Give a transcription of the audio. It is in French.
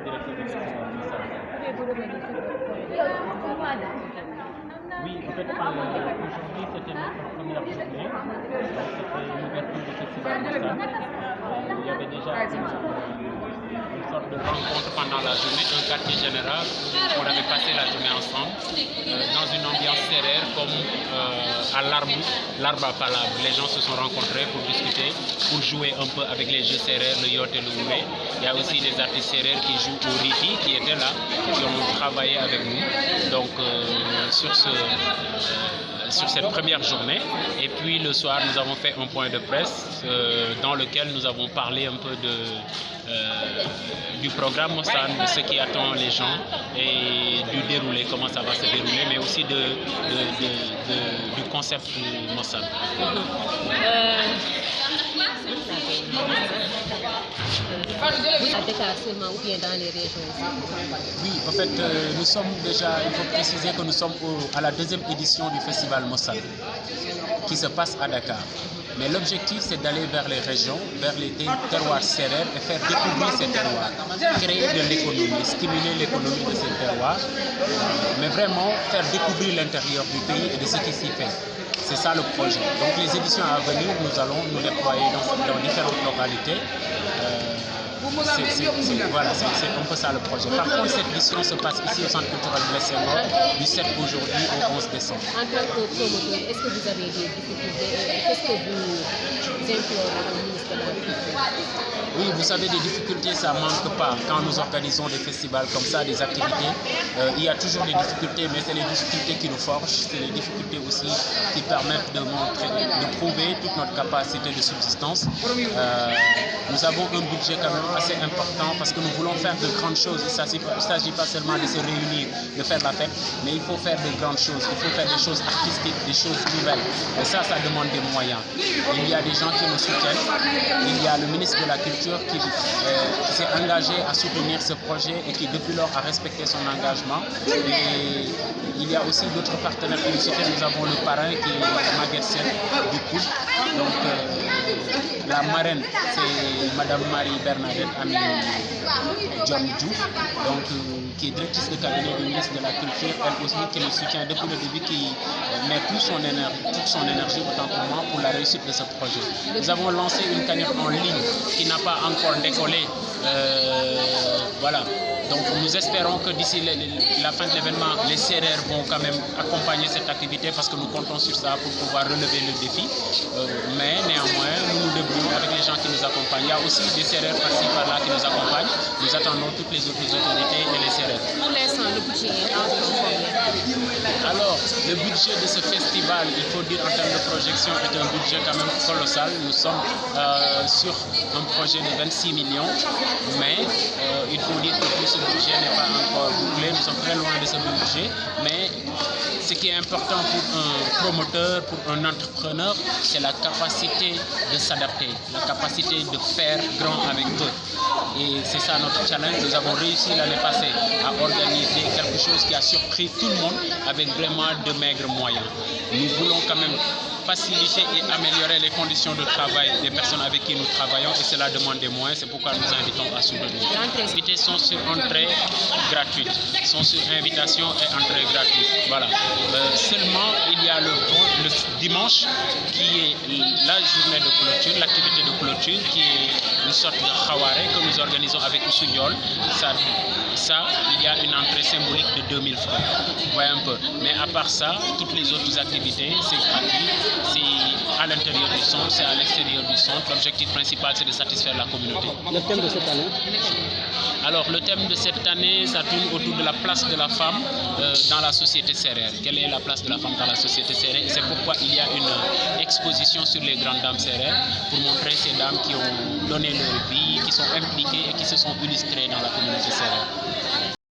directeur du festival Moussal. Oui, en fait, aujourd'hui c'était notre première journée. C'était l'ouverture du festival Moussal. Il y avait déjà une sorte de rencontre pendant la journée, un quartier général où on avait passé la journée ensemble dans une ambiance sérère comme à l'arbre à palabre. Les gens se sont rencontrés pour discuter, pour jouer un peu avec les jeux sérères, le yacht et le ouré. Il y a aussi des artistes sérères qui jouent au riti qui étaient là, qui ont travaillé avec nous. Donc sur cette première journée. Et puis le soir, nous avons fait un point de presse dans lequel nous avons parlé un peu du programme Mossane, de ce qui attend les gens et du déroulé, comment ça va se dérouler, mais aussi du concept Mossane. À Dakar seulement ou bien dans les régions aussi? Oui, en fait, nous sommes déjà, il faut préciser que nous sommes à la deuxième édition du festival Mossane qui se passe à Dakar. Mais l'objectif, c'est d'aller vers les régions, vers les terroirs sérères et faire découvrir ces terroirs, créer de l'économie, stimuler l'économie de ces terroirs, mais vraiment faire découvrir l'intérieur du pays et de ce qui s'y fait. C'est ça le projet. Donc les éditions à venir, nous allons nous déployer dans différentes localités. Voilà, c'est un peu ça le projet. Par contre, cette édition se passe ici au Centre culturel Blaise Senghor du 7 aujourd'hui au 11 décembre. En tant que promoteur, est-ce que vous avez des difficultés? Qu'est-ce que vous implorez au ministre de la Culture? Oui, vous savez, des difficultés, ça ne manque pas. Quand nous organisons des festivals comme ça, des activités, il y a toujours des difficultés, mais c'est les difficultés qui nous forgent, c'est les difficultés aussi qui permettent de prouver toute notre capacité de subsistance. Nous avons un budget quand même assez important parce que nous voulons faire de grandes choses. Il ne s'agit pas seulement de se réunir, de faire la fête, mais il faut faire de grandes choses. Il faut faire des choses artistiques, des choses nouvelles. Et ça demande des moyens. Il y a des gens qui nous soutiennent. Il y a le ministre de la Culture qui s'est engagé à soutenir ce projet et qui depuis lors a respecté son engagement. Et il y a aussi d'autres partenaires qui nous soutiennent. Nous avons le parrain qui est Maguette Sen du COUD. Donc la marraine, c'est Madame Marie-Bernadette Ami John Diouf, donc, qui est directrice de cabinet du ministre de la Culture, elle aussi qui nous soutient depuis le début, qui met toute son énergie autant pour moi pour la réussite de ce projet. Nous avons lancé une cagnotte en ligne qui n'a pas encore décollé. Voilà. Donc nous espérons que d'ici la fin de l'événement, les sérères vont quand même accompagner cette activité parce que nous comptons sur ça pour pouvoir relever le défi. Mais néanmoins, nous nous débrouillons avec les gens qui nous accompagnent. Il y a aussi des sérères par-ci par-là qui nous accompagnent. Nous attendons toutes les autres autorités et les sérères. Pour l'instant, le budget est environ combien? Alors, le budget de ce festival, il faut dire en termes de projection, est un budget quand même colossal. Nous sommes sur un projet de 26 millions, mais il faut dire que tout ce budget n'est pas encore bouclé. Nous sommes très loin de ce budget, mais ce qui est important pour un promoteur, pour un entrepreneur, c'est la capacité de s'adapter, la capacité de faire grand avec peu. Et c'est ça notre challenge. Nous avons réussi l'année passée à organiser quelque chose qui a surpris tout le monde avec vraiment de maigres moyens. Nous voulons quand même faciliter et améliorer les conditions de travail des personnes avec qui nous travaillons et cela demande des moyens, c'est pourquoi nous invitons à soutenir. Les invités sont sur entrée gratuite, sont sur invitation et entrée gratuite. Voilà. Seulement, il y a le dimanche qui est la journée de clôture, l'activité de clôture qui est une sorte de khaware que nous organisons avec Oussoudiol. Ça, il y a une entrée symbolique de 2000 francs. Vous voyez un peu. Mais à part ça, toutes les autres activités, c'est gratuit. C'est à l'intérieur du centre, c'est à l'extérieur du centre. L'objectif principal, c'est de satisfaire la communauté. Le thème de cette année? Alors, le thème de cette année, ça tourne autour de la place de la femme dans la société sérère. Quelle est la place de la femme dans la société sérère? Et c'est pourquoi il y a une exposition sur les grandes dames sérères pour montrer ces dames qui ont donné leur vie, qui sont impliquées et qui se sont illustrées dans la communauté sérère.